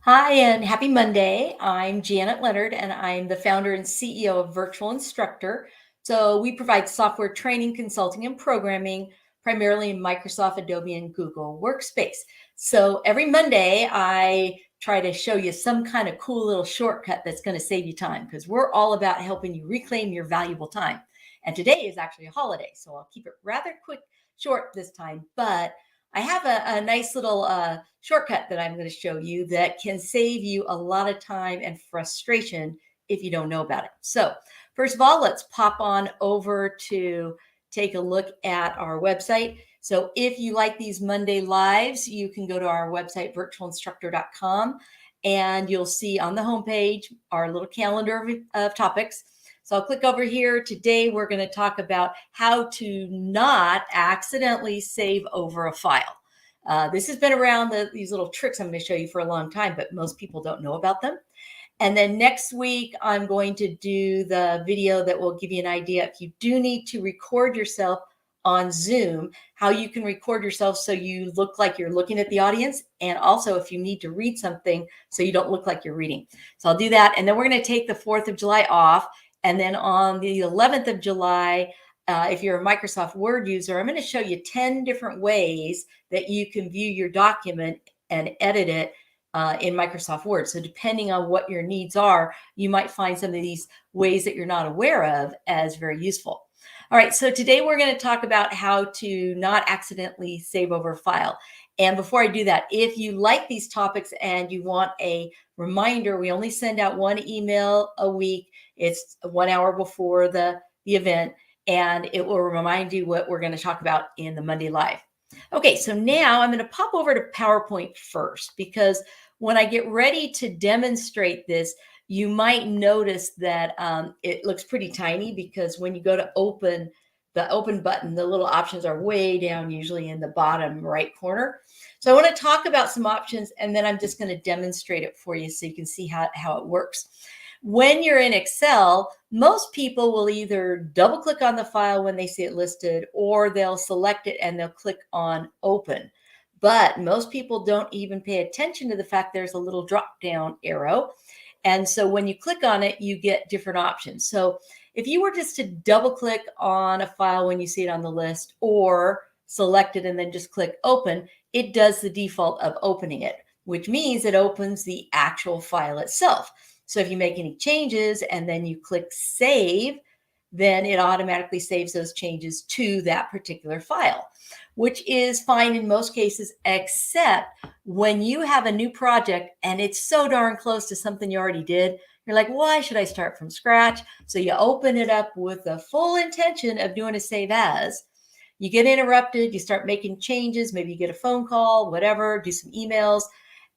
Hi, and happy Monday. I'm Janet Leonard, and I'm the founder and CEO of Virtual Instructor. So, we provide software training, consulting, and programming primarily in Microsoft, Adobe, and Google Workspace. So, every Monday, I try to show you some kind of cool little shortcut that's going to save you time because we're all about helping you reclaim your valuable time. And today is actually a holiday, so I'll keep it rather quick, short this time. But I have a nice little shortcut that I'm going to show you that can save you a lot of time and frustration if you don't know about it. So, first of all, let's pop on over to take a look at our website. So, if you like these Monday lives, you can go to our website, virtualinstructor.com, and you'll see on the homepage our little calendar of topics. So I'll click over here. Today, we're going to talk about how to not accidentally save over a file. This has been around, these little tricks I'm going to show you for a long time, but most people don't know about them. And then next week, I'm going to do the video that will give you an idea if you do need to record yourself on Zoom, how you can record yourself so you look like you're looking at the audience, and also if you need to read something so you don't look like you're reading. So I'll do that, and then we're going to take the 4th of July off, and then on the 11th of July, if you're a Microsoft Word user, I'm going to show you 10 different ways that you can view your document and edit it in Microsoft Word. So depending on what your needs are, you might find some of these ways that you're not aware of as very useful. All right, so today we're going to talk about how to not accidentally save over a file. And before I do that, if you like these topics and you want a reminder, we only send out one email a week. It's 1 hour before the event, and it will remind you what we're going to talk about in the Monday Live. Okay, so now I'm going to pop over to PowerPoint first, because when I get ready to demonstrate this, you might notice that it looks pretty tiny, because when you go to open the open button, the little options are way down, usually in the bottom right corner. So I want to talk about some options, and then I'm just going to demonstrate it for you so you can see how it works. When you're in Excel, most people will either double click on the file when they see it listed, or they'll select it and they'll click on open. But most people don't even pay attention to the fact there's a little drop down arrow. And so when you click on it, you get different options. So if you were just to double click on a file when you see it on the list, or select it and then just click open, it does the default of opening it, which means it opens the actual file itself. So if you make any changes and then you click save, then it automatically saves those changes to that particular file, which is fine in most cases, except when you have a new project and it's so darn close to something you already did. You're like, why should I start from scratch? So you open it up with the full intention of doing a save as. You get interrupted, you start making changes, maybe you get a phone call, whatever, do some emails,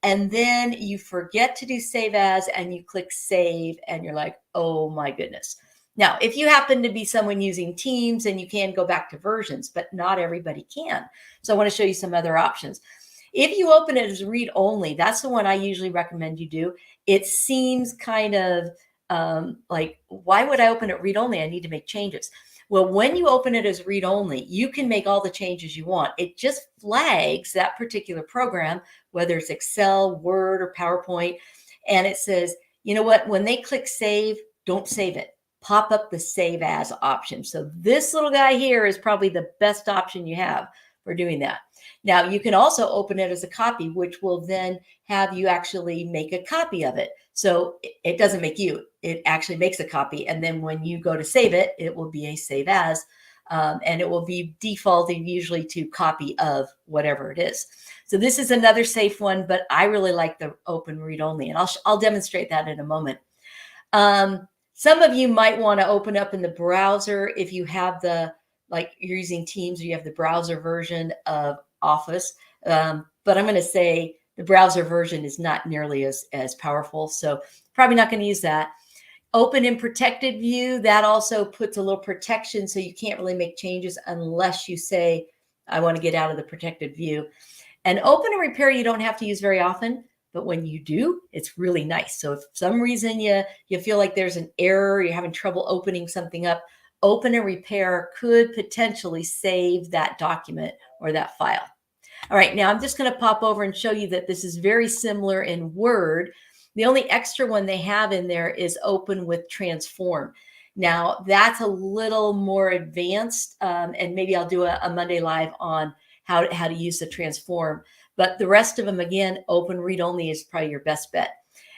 and then you forget to do save as, and you click save, and you're like, oh my goodness. Now, if you happen to be someone using Teams, then you can go back to versions, but not everybody can. So I want to show you some other options. If you open it as read only, that's the one I usually recommend you do. It seems kind of like, why would I open it read only? I need to make changes. Well, when you open it as read only, you can make all the changes you want. It just flags that particular program, whether it's Excel, Word, or PowerPoint, and it says, you know what, when they click save, don't save it. Pop up the save as option. So this little guy here is probably the best option you have for doing that. Now, you can also open it as a copy, which will then have you actually make a copy of it. So it doesn't make you, it actually makes a copy. And then when you go to save it, it will be a save as, and it will be defaulting usually to copy of whatever it is. So this is another safe one, but I really like the open read only, and I'll demonstrate that in a moment. Some of you might want to open up in the browser if you have like you're using Teams, or you have the browser version of Office. But I'm going to say the browser version is not nearly as powerful, so probably not going to use that. Open in protected view, that also puts a little protection, so you can't really make changes unless you say, I want to get out of the protected view. And open and repair, you don't have to use very often, but when you do, it's really nice. So if for some reason you feel like there's an error, you're having trouble opening something up, open and repair could potentially save that document or that file. All right, now I'm just going to pop over and show you that this is very similar in Word. The only extra one they have in there is open with transform. Now that's a little more advanced, and maybe I'll do a Monday Live on how to use the transform. But the rest of them, again, open read only is probably your best bet.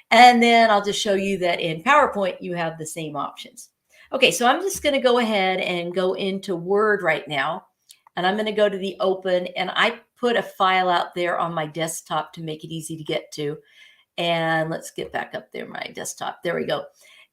And then I'll just show you that in PowerPoint, you have the same options. Okay, so I'm just going to go ahead and go into Word right now. And I'm going to go to the open, and I put a file out there on my desktop to make it easy to get to. And let's get back up there, my desktop. There we go.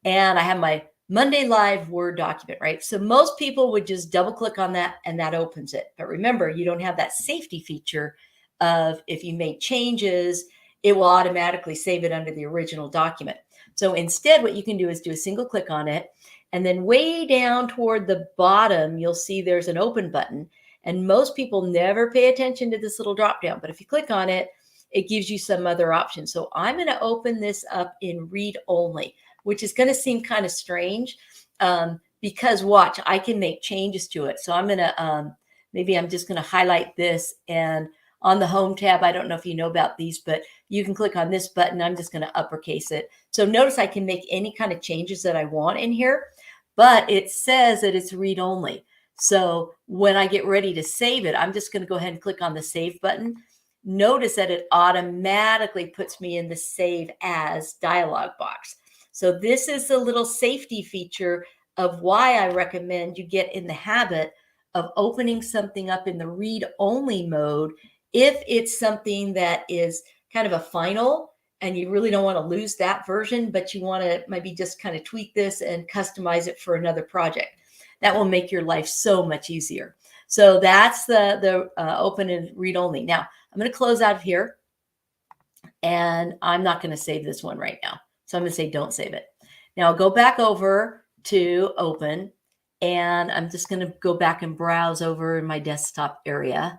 And I have my Monday Live Word document, right? So most people would just double click on that and that opens it. But remember, you don't have that safety feature of if you make changes, it will automatically save it under the original document. So instead, what you can do is do a single click on it. And then way down toward the bottom, you'll see there's an open button. And most people never pay attention to this little drop down. But if you click on it, it gives you some other options. So I'm going to open this up in read only, which is going to seem kind of strange because watch, I can make changes to it. So I'm going to, maybe I'm just going to highlight this, and on the home tab, I don't know if you know about these, but you can click on this button. I'm just going to uppercase it. So notice I can make any kind of changes that I want in here, but it says that it's read only. So when I get ready to save it, I'm just going to go ahead and click on the save button. Notice that it automatically puts me in the save as dialog box. So this is the little safety feature of why I recommend you get in the habit of opening something up in the read only mode if it's something that is kind of a final and you really don't want to lose that version, but you want to maybe just kind of tweak this and customize it for another project. That will make your life so much easier. So that's the open and read only. Now, I'm going to close out of here, and I'm not going to save this one right now. So I'm going to say don't save it. Now I'll go back over to open, and I'm just going to go back and browse over in my desktop area,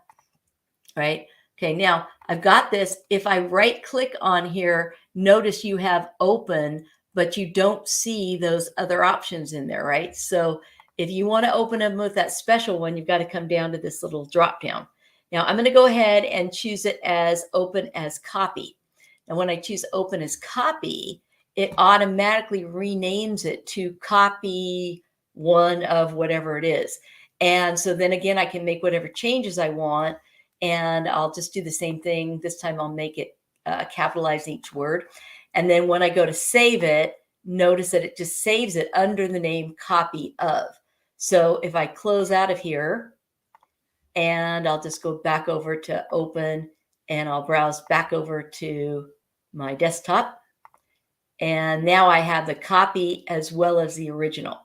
right? Okay, now I've got this. If I right click on here, notice you have open, but you don't see those other options in there, right? So if you want to open them with that special one, you've got to come down to this little drop down. Now I'm going to go ahead and choose it as open as copy. And when I choose open as copy, it automatically renames it to copy one of whatever it is. And so then again, I can make whatever changes I want, and I'll just do the same thing. This time I'll make it capitalize each word. And then when I go to save it, notice that it just saves it under the name copy of. So if I close out of here, and I'll just go back over to open, and I'll browse back over to my desktop. And now I have the copy as well as the original.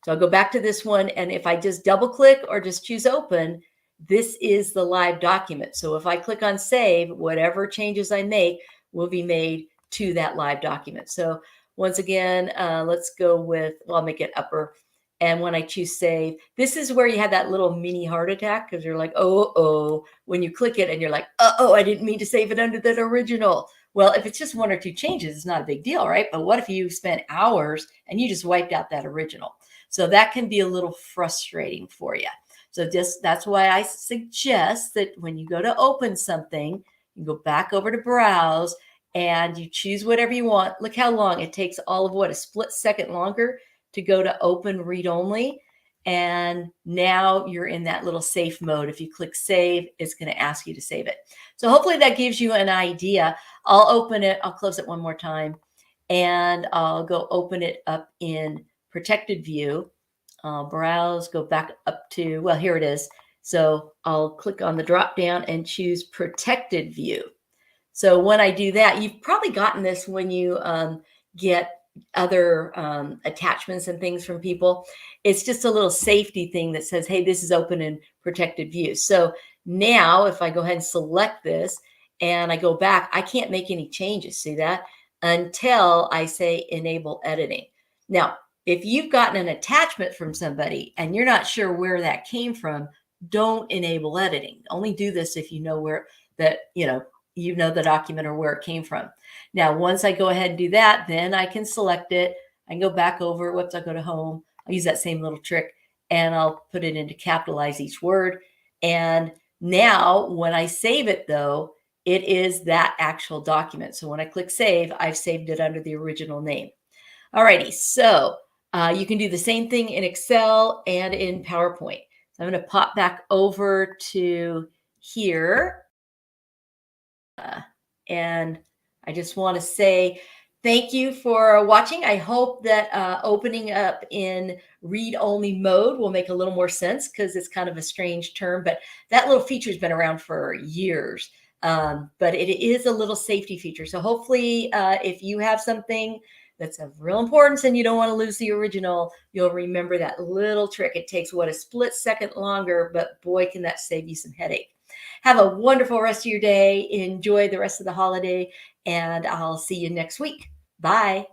So I'll go back to this one. And if I just double click or just choose open, this is the live document. So if I click on save, whatever changes I make will be made to that live document. So once again, let's go with, well, I'll make it upper. And when I choose save, this is where you have that little mini heart attack because you're like, oh, when you click it and you're like, oh, I didn't mean to save it under that original. Well, if it's just one or two changes, it's not a big deal, right? But what if you spent hours and you just wiped out that original? So that can be a little frustrating for you. So just that's why I suggest that when you go to open something, you go back over to browse and you choose whatever you want. Look how long it takes, all of what, a split second longer to go to open read only. And now you're in that little safe mode. If you click save, it's going to ask you to save it. So hopefully that gives you an idea. I'll open it. I'll close it one more time, and I'll go open it up in protected view. I'll browse, go back up to, well, here it is. So I'll click on the drop down and choose protected view. So when I do that, you've probably gotten this when you get other attachments and things from people. It's just a little safety thing that says, hey, this is open in protected view. So now if I go ahead and select this and I go back, I can't make any changes, see that, until I say enable editing. Now, if you've gotten an attachment from somebody and you're not sure where that came from, don't enable editing. Only do this if you know where that, you know the document or where it came from. Now, once I go ahead and do that, then I can select it. I can go back over. Whoops, I'll go to home. I'll use that same little trick and I'll put it into capitalize each word. And Now, when I save it though, it is that actual document. So when I click save, I've saved it under the original name. Alrighty, so you can do the same thing in Excel and in PowerPoint. So I'm going to pop back over to here. And I just want to say thank you for watching. I hope that opening up in read-only mode will make a little more sense because it's kind of a strange term, but that little feature has been around for years. But it is a little safety feature. So hopefully if you have something that's of real importance and you don't want to lose the original, you'll remember that little trick. It takes a split second longer, but boy, can that save you some headache. Have a wonderful rest of your day. Enjoy the rest of the holiday, and I'll see you next week. Bye.